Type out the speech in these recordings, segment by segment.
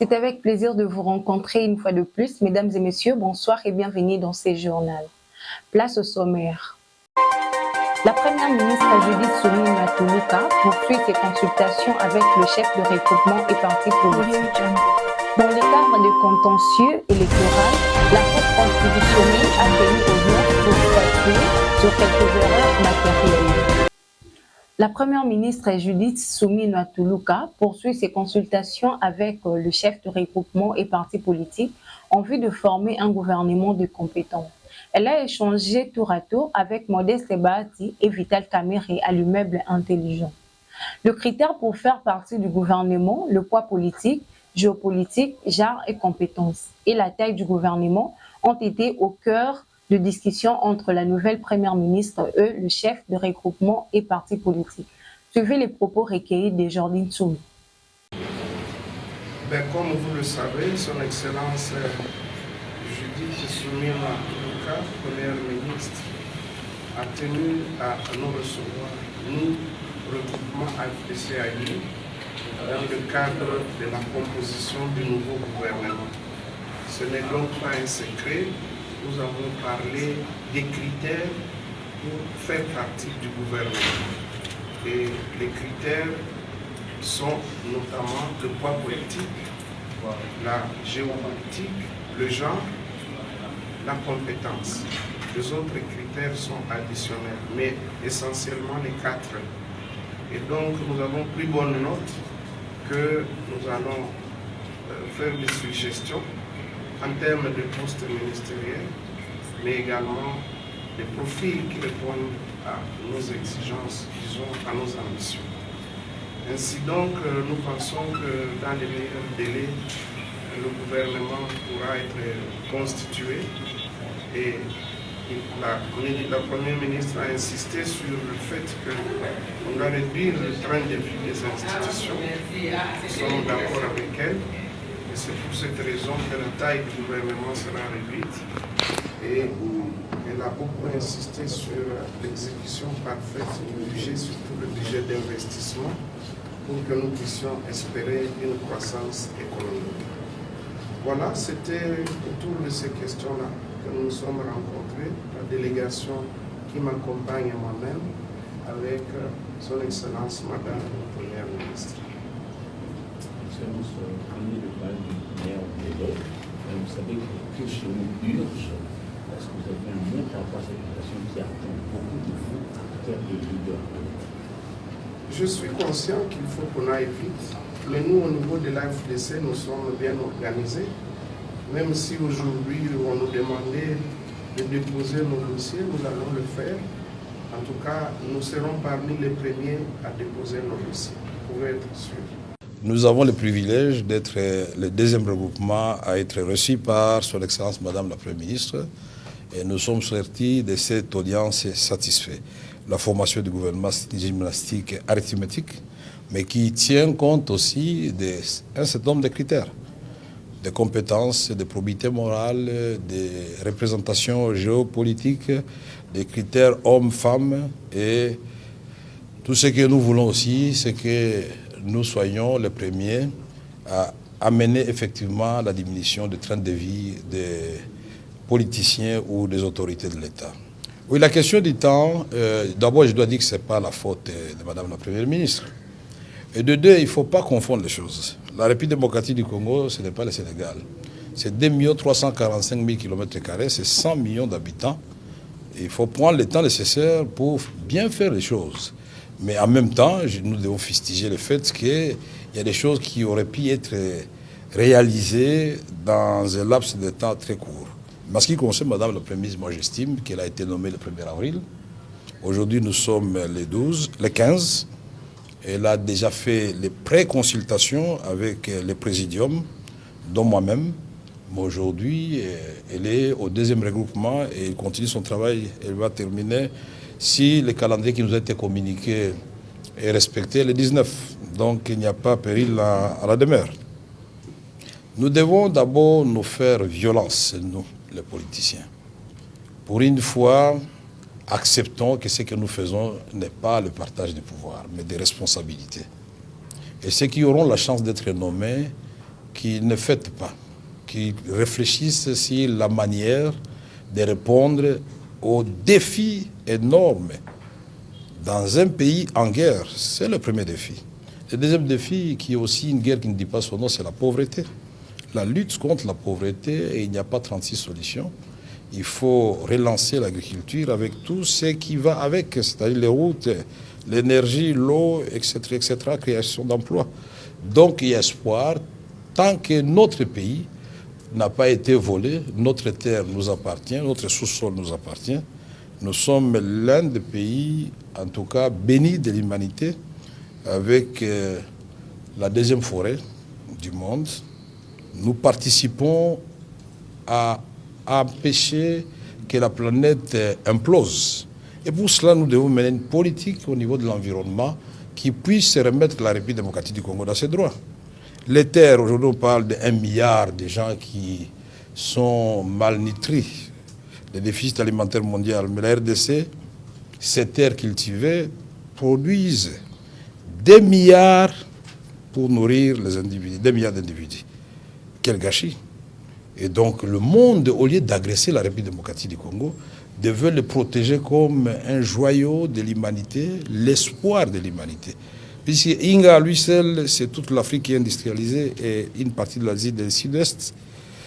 C'est avec plaisir de vous rencontrer une fois de plus. Mesdames et messieurs, bonsoir et bienvenue dans ces journaux. Place au sommaire. La première ministre Judith Suminwa poursuit ses consultations avec le chef de regroupement et partis politiques. Dans le cadre de contentieux électoral, la Cour constitutionnelle a tenu audience pour statuer sur quelques erreurs matérielles. La première ministre Judith Suminwa poursuit ses consultations avec le chef de regroupement et partis politiques en vue de former un gouvernement de compétents. Elle a échangé tour à tour avec Modeste Bahati et Vital Kamerhe à l'immeuble intelligent. Le critère pour faire partie du gouvernement, le poids politique, géopolitique, genre et compétences, et la taille du gouvernement ont été au cœur de discussions entre la nouvelle première ministre et le chef de regroupement et parti politique. Suivez les propos recueillis de Jordine Tsoumi. Comme vous le savez, Son Excellence Judith Suminwa, première ministre, a tenu à nous recevoir, nous, regroupement AFDC-AU, dans le cadre de la composition du nouveau gouvernement. Ce n'est donc pas un secret, nous avons parlé des critères pour faire partie du gouvernement. Et les critères sont notamment le poids politique, la géopolitique, le genre, la compétence. Les autres critères sont additionnels, mais essentiellement les quatre. Et donc nous avons pris bonne note que nous allons faire des suggestions en termes de postes ministériels, mais également des profils qui répondent à nos exigences, disons, à nos ambitions. Ainsi donc, nous pensons que dans les meilleurs délais, le gouvernement pourra être constitué et la Première ministre a insisté sur le fait qu'on doit réduire le train de vie des institutions. Nous sommes d'accord avec elle et c'est pour cette raison que la taille du gouvernement sera réduite et elle a beaucoup insisté sur l'exécution parfaite du budget, surtout le budget d'investissement, pour que nous puissions espérer une croissance économique. Voilà, c'était autour de ces questions-là que nous nous sommes rencontrés, la délégation qui m'accompagne moi-même avec Son Excellence Madame la Première ministre. Nous sommes venus de parler du maire de l'autre, mais vous savez que chez nous urge, parce que vous avez un bon rapport à cette population qui attend beaucoup de vous en termes de leader. Je suis conscient qu'il faut qu'on aille vite, mais nous, au niveau de l'AFDC, nous sommes bien organisés. Même si aujourd'hui, on nous demandait de déposer nos dossiers, nous allons le faire. En tout cas, nous serons parmi les premiers à déposer nos dossiers. Vous pouvez être sûr. Nous avons le privilège d'être le deuxième regroupement à être reçu par Son Excellence Madame la Première ministre. Et nous sommes sortis de cette audience satisfaits. La formation du gouvernement, c'est une gymnastique arithmétique, mais qui tient compte aussi d'un certain nombre de critères, de compétences, de probité morale, de représentation géopolitique, des critères hommes-femmes. Et tout ce que nous voulons aussi, c'est que nous soyons les premiers à amener effectivement la diminution du train de vie des politiciens ou des autorités de l'État. Oui, la question du temps, d'abord je dois dire que ce n'est pas la faute de Madame la Première ministre. Et de deux, il ne faut pas confondre les choses. La République démocratique du Congo, ce n'est pas le Sénégal. C'est 2 345 000 km², c'est 100 millions d'habitants. Il faut prendre le temps nécessaire pour bien faire les choses. Mais en même temps, nous devons fustiger le fait qu'il y a des choses qui auraient pu être réalisées dans un laps de temps très court. Mais en ce qui concerne Madame la Première ministre, moi j'estime qu'elle a été nommée le 1er avril. Aujourd'hui, nous sommes le 15. Elle a déjà fait les pré-consultations avec le présidium, dont moi-même. Mais aujourd'hui, elle est au deuxième regroupement et elle continue son travail. Elle va terminer, si le calendrier qui nous a été communiqué est respecté, le 19. Donc il n'y a pas péril à la demeure. Nous devons d'abord nous faire violence, nous, les politiciens. Pour une fois, acceptons que ce que nous faisons n'est pas le partage du pouvoir, mais des responsabilités. Et ceux qui auront la chance d'être nommés qu'ils ne fêtent pas, qu'ils réfléchissent sur la manière de répondre aux défis énormes dans un pays en guerre. C'est le premier défi. Le deuxième défi, qui est aussi une guerre qui ne dit pas son nom, c'est la pauvreté. La lutte contre la pauvreté, et il n'y a pas 36 solutions. Il faut relancer l'agriculture avec tout ce qui va avec, c'est-à-dire les routes, l'énergie, l'eau, etc., création d'emplois. Donc il y a espoir, tant que notre pays n'a pas été volé, notre terre nous appartient, notre sous-sol nous appartient. Nous sommes l'un des pays, en tout cas, bénis de l'humanité, avec la deuxième forêt du monde. Nous participons à empêcher que la planète implose. Et pour cela, nous devons mener une politique au niveau de l'environnement qui puisse remettre la République démocratique du Congo dans ses droits. Les terres, aujourd'hui, on parle d'1 milliard de gens qui sont malnutris, le déficit alimentaire mondial. Mais la RDC, ces terres cultivées produisent 2 milliards pour nourrir les individus, 2 milliards d'individus. Quel gâchis! Et donc le monde, au lieu d'agresser la République démocratique du Congo, devait le protéger comme un joyau de l'humanité, l'espoir de l'humanité. Puisque Inga, lui seul, c'est toute l'Afrique qui est industrialisée et une partie de l'Asie du Sud-Est.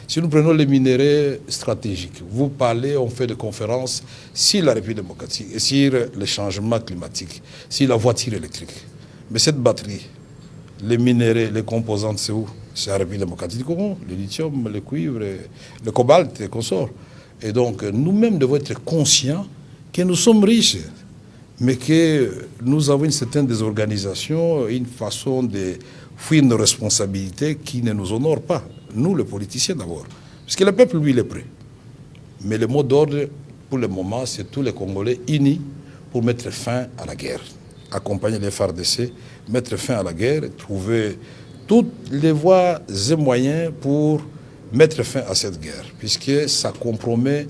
Si nous prenons les minéraux stratégiques, vous parlez, on fait des conférences sur la République démocratique et sur le changement climatique, sur la voiture électrique. Mais cette batterie, les minéraux, les composantes, c'est où? C'est la République démocratique du Congo, le lithium, le cuivre, le cobalt et consorts. Et donc, nous-mêmes devons être conscients que nous sommes riches, mais que nous avons une certaine désorganisation, une façon de fuir nos responsabilités qui ne nous honore pas. Nous, les politiciens d'abord. Parce que le peuple, lui, il est prêt. Mais le mot d'ordre, pour le moment, c'est tous les Congolais unis pour mettre fin à la guerre. Accompagner les FARDC, mettre fin à la guerre, trouver toutes les voies et moyens pour mettre fin à cette guerre, puisque ça compromet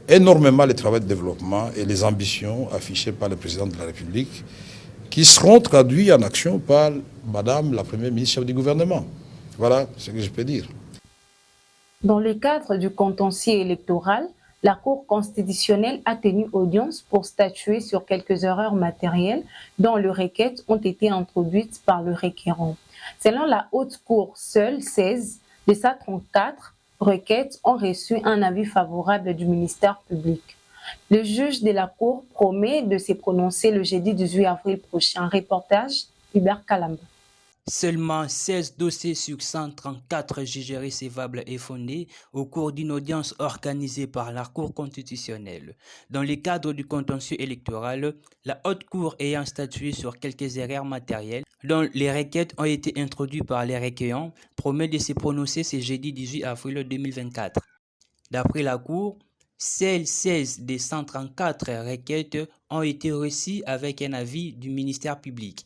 énormément le travail de développement et les ambitions affichées par le président de la République, qui seront traduits en action par Madame la Première ministre chef du gouvernement. Voilà ce que je peux dire. Dans le cadre du contentieux électoral, la Cour constitutionnelle a tenu audience pour statuer sur quelques erreurs matérielles dont les requêtes ont été introduites par le requérant. Selon la Haute Cour, seules 16 de 134 requêtes ont reçu un avis favorable du ministère public. Le juge de la Cour promet de se prononcer le jeudi 18 avril prochain. Reportage Hubert Kalamba. Seulement 16 dossiers sur 134 jugés recevables et fondés au cours d'une audience organisée par la Cour constitutionnelle. Dans le cadre du contentieux électoral, la Haute Cour ayant statué sur quelques erreurs matérielles dont les requêtes ont été introduites par les requérants promet de se prononcer ce jeudi 18 avril 2024. D'après la Cour, seules 16 des 134 requêtes ont été reçues avec un avis du ministère public.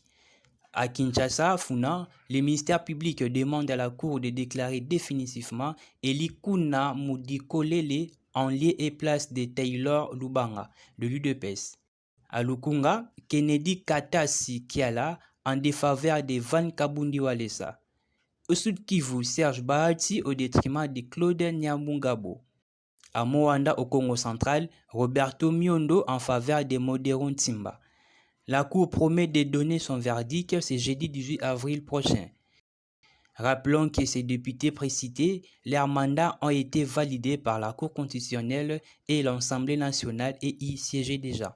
À Kinshasa, Funa, le ministère public demande à la Cour de déclarer définitivement Eli Kuna Mudikolele en lieu et place de Taylor Lubanga, de l'UDPS. À Lukunga, Kennedy Katasi Kiala en défaveur de Van Kabundi Walesa. Au Sud Kivu, Serge Bahati au détriment de Claude Nyambungabo. À Moanda, au Congo central, Roberto Miondo en faveur de Moderon Timba. La Cour promet de donner son verdict ce jeudi 18 avril prochain. Rappelons que ces députés précités, leurs mandats ont été validés par la Cour constitutionnelle et l'Assemblée nationale et y siégeaient déjà.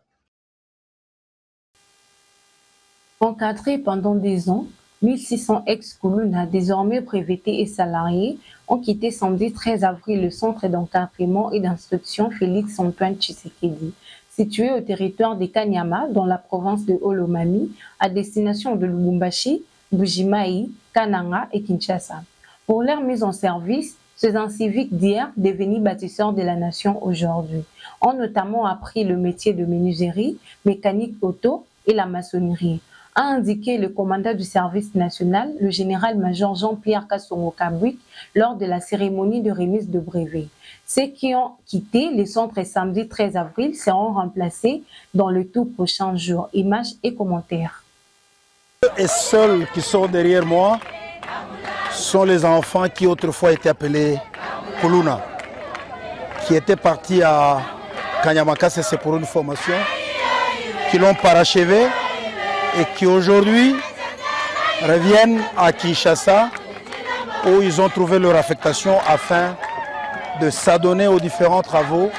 Encadrés pendant 10 ans, 1600 ex-Kuluna, désormais brevetés et salariés, ont quitté samedi 13 avril le centre d'encadrement et d'instruction Félix-Antoine Tshisekedi, situé au territoire de Kanyama, dans la province de Olomami, à destination de Lubumbashi, Bujimaï, Kananga et Kinshasa. Pour leur mise en service, ces civiques d'hier, devenus bâtisseurs de la nation aujourd'hui, ont notamment appris le métier de menuiserie, mécanique auto et la maçonnerie, a indiqué le commandant du service national, le général-major Jean-Pierre Kassongo-Kabwik, lors de la cérémonie de remise de brevets. Ceux qui ont quitté le centre samedi 13 avril seront remplacés dans le tout prochain jour. Images et commentaires. Et seuls qui sont derrière moi sont les enfants qui autrefois étaient appelés Kuluna, qui étaient partis à Kanyamakase, c'est pour une formation, qui l'ont parachevé et qui aujourd'hui reviennent à Kinshasa où ils ont trouvé leur affectation afin de s'adonner aux différents travaux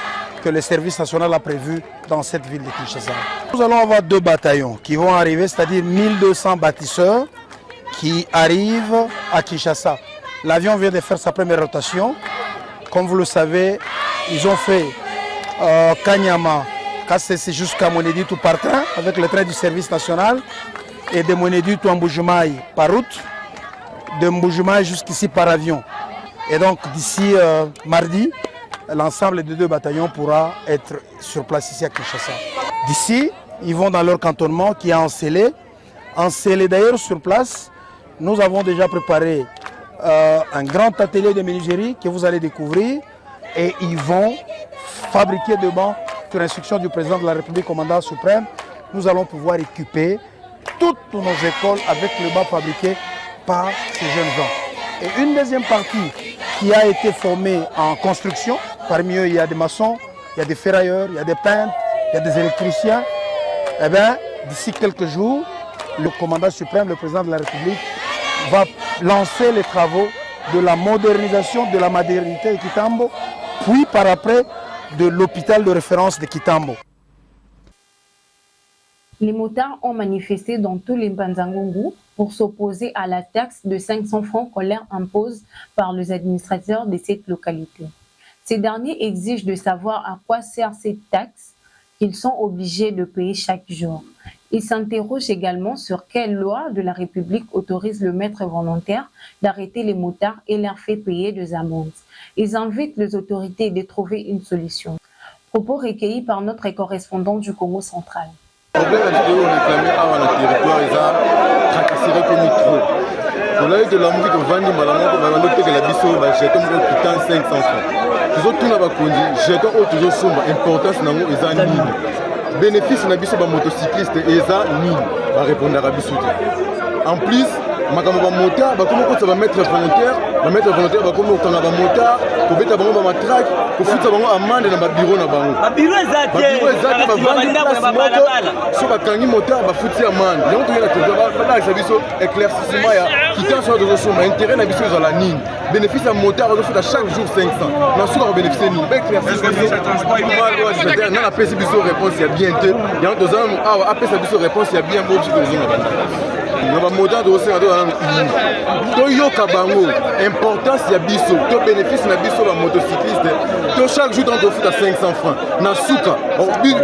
que le service national a prévus dans cette ville de Kinshasa. Nous allons avoir 2 bataillons qui vont arriver, c'est-à-dire 1200 bâtisseurs qui arrivent à Kinshasa. L'avion vient de faire sa première rotation. Comme vous le savez, ils ont fait Kanyama, c'est jusqu'à Moneditu par train, avec le train du service national, et de Moneditu à Mbujimaï par route, de Mbujimaï jusqu'ici par avion. Et donc d'ici mardi, l'ensemble des 2 bataillons pourra être sur place ici à Kinshasa. D'ici, ils vont dans leur cantonnement qui est encelé. Encelé d'ailleurs sur place, nous avons déjà préparé un grand atelier de menuiserie que vous allez découvrir et ils vont fabriquer demain, sur instruction du président de la République, commandant suprême, nous allons pouvoir équiper toutes nos écoles avec le banc fabriqué par ces jeunes gens. Et une deuxième partie qui a été formée en construction, parmi eux il y a des maçons, il y a des ferrailleurs, il y a des peintres, il y a des électriciens. Eh bien, d'ici quelques jours, le commandant suprême, le président de la République, va lancer les travaux de la modernisation de la maternité de Kitambo, puis par après de l'hôpital de référence de Kitambo. Les motards ont manifesté dans tous les Mbanzangungu pour s'opposer à la taxe de 500 francs qu'on leur impose par les administrateurs de cette localité. Ces derniers exigent de savoir à quoi sert cette taxe qu'ils sont obligés de payer chaque jour. Ils s'interrogent également sur quelle loi de la République autorise le maître volontaire d'arrêter les motards et leur fait payer des amendes. Ils invitent les autorités de trouver une solution. Propos recueillis par notre correspondant du Congo central. Le problème est que nous réclamons à notre territoire, ils ont tracassé comme trop. On a eu de l'amour de vendre, on a que la biso, j'étais quittant 500 francs. Toujours tout n'a pas conduit, j'étais toujours sombre, importance n'a pas ils ont bénéfice na biso ba motocycliste eza nini ba répondre à biso. En plus makambo ba moteur ba komo ko ba mettre volontaire ba komo ko na ba moteur ko beta bango ba matraque ko futa bango amende na ba bureau na bango ba bureau ezate ba vandi so ba kangi moteur ba futi amende donc to na to ba biso éclaircissement ya quittance de so ma intérêt na biso za la nini bénéfice à moteur on fait chaque jour 500 na so ba bénéficier nini ba éclaircissement na la pesi biso réponse ya bien te ya to za a pesa biso réponse ya bien beau biso na banda na ba moteur de so to yoka bango importance ya biso to bénéfice na biso ba motocycliste to chaque jour dans to futa 500 francs na suka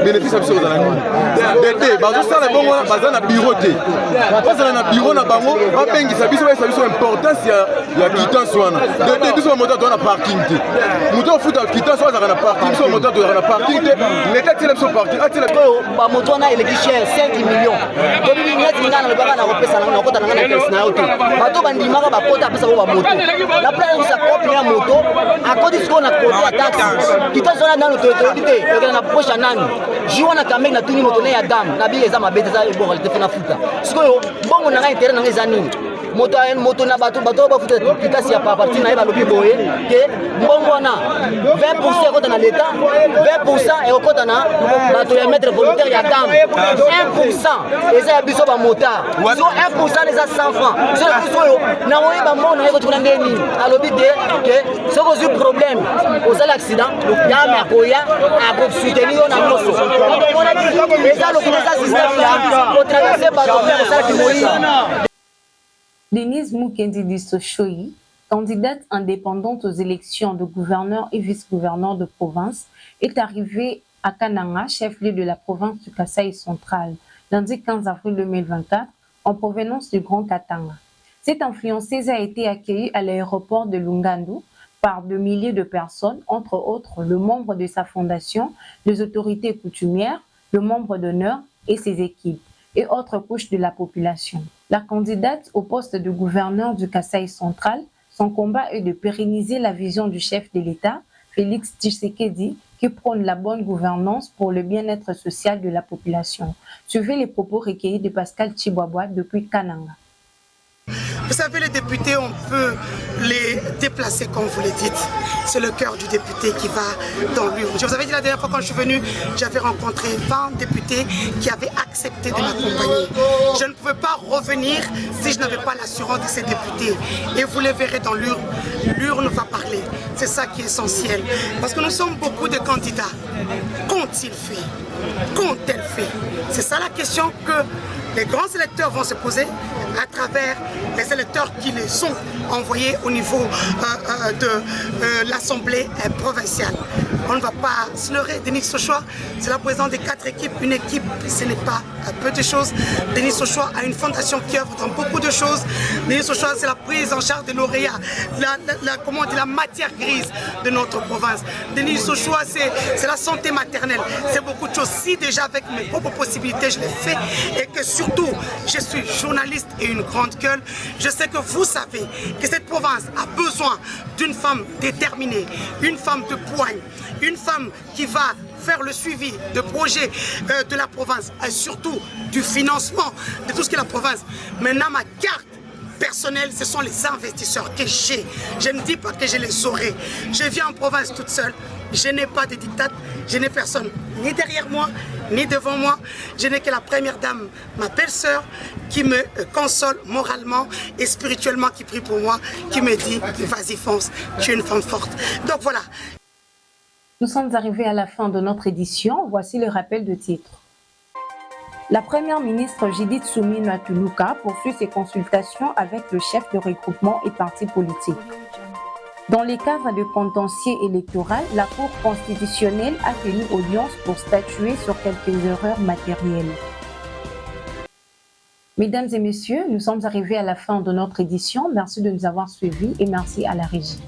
bénéfice biso za la nini dete bazo sala bongo baza na bureau te baza na bureau na bango ba bengisa biso importance ya quittance wana dete biso moteur to na parking te moteur futa quittance wana na parking biso moteur to na parking te l'état tele biso parking atela ba moteur na électricien 5 millions to bi ngati ngana le baka na kopesa na kota na pesa na auto bato bandimaka bakota pesa ba moto la place sa copie ya moto akodi siko na koto ya taxi quittance wana na autorité et na poche nani jiwa na kamek na tuni moto na ya dam na bi eza mabete za bon qualité fena futa siko bongo na intérêt na ngeza nini moto na bato ba futa quittance ya parti na ba lobi boye ke mbongo na 20% kota na l'état 20% et kota na bato ya maître volontaire ya dam 1% eza ya biso ba motard so 1% les 100 francs so biso na oye ba mona yeko tuna ndeni alobi te ke soko zu problème aux accident ya ma koya a pour soutenir na moso eza le système là pour traverser par le ça qui mourir. Denise Mukendi Dissochoyi, candidate indépendante aux élections de gouverneur et vice-gouverneur de province, est arrivée à Kananga, chef-lieu de la province du Kasaï central, lundi 15 avril 2024, en provenance du Grand Katanga. Cette influenceuse a été accueillie à l'aéroport de Lungandu par de milliers de personnes, entre autres le membre de sa fondation, les autorités coutumières, le membre d'honneur et ses équipes, et autres couches de la population. La candidate au poste de gouverneur du Kasaï central, son combat est de pérenniser la vision du chef de l'État, Félix Tshisekedi, qui prône la bonne gouvernance pour le bien-être social de la population. Suivez les propos recueillis de Pascal Chibwabwa depuis Kananga. Vous savez, les députés, on peut les déplacer comme vous le dites. C'est le cœur du député qui va dans l'urne. Je vous avais dit la dernière fois quand je suis venu, j'avais rencontré 20 députés qui avaient accepté de m'accompagner. Je ne pouvais pas revenir si je n'avais pas l'assurance de ces députés. Et vous les verrez dans l'urne. L'urne va parler. C'est ça qui est essentiel. Parce que nous sommes beaucoup de candidats. Qu'ont-ils fait? Qu'ont-elles fait? C'est ça la question que les grands électeurs vont se poser à travers les électeurs qui les sont envoyés au niveau de l'Assemblée provinciale. On ne va pas se leurrer. Denis Sochoa, c'est la présidente des 4 équipes. Une équipe, ce n'est pas peu de choses. Denis Sochoa a une fondation qui œuvre dans beaucoup de choses. Denis Sochoa, c'est la prise en charge des lauréats, la matière grise de notre province. Denis Sochoa, c'est la santé maternelle. C'est beaucoup de choses. Si déjà avec mes propres possibilités, je l'ai fait et que surtout, je suis journaliste et une grande gueule, je sais que vous savez que cette province a besoin d'une femme déterminée, une femme de poigne, une femme qui va faire le suivi de projets de la province et surtout du financement de tout ce qu'est la province. Maintenant, ma carte personnelle, ce sont les investisseurs que j'ai. Je ne dis pas que je les aurai. Je viens en province toute seule. Je n'ai pas de diktat. Je n'ai personne ni derrière moi, ni devant moi. Je n'ai que la première dame, ma belle-sœur, qui me console moralement et spirituellement, qui prie pour moi, qui me dit « Vas-y, fonce, tu es une femme forte ». Donc voilà. Nous sommes arrivés à la fin de notre édition. Voici le rappel de titre. La première ministre Judith Suminwa Tuluka poursuit ses consultations avec le chef de regroupement et partis politiques. Dans les cadres de contentieux électoral, la Cour constitutionnelle a tenu audience pour statuer sur quelques erreurs matérielles. Mesdames et messieurs, nous sommes arrivés à la fin de notre édition. Merci de nous avoir suivis et merci à la régie.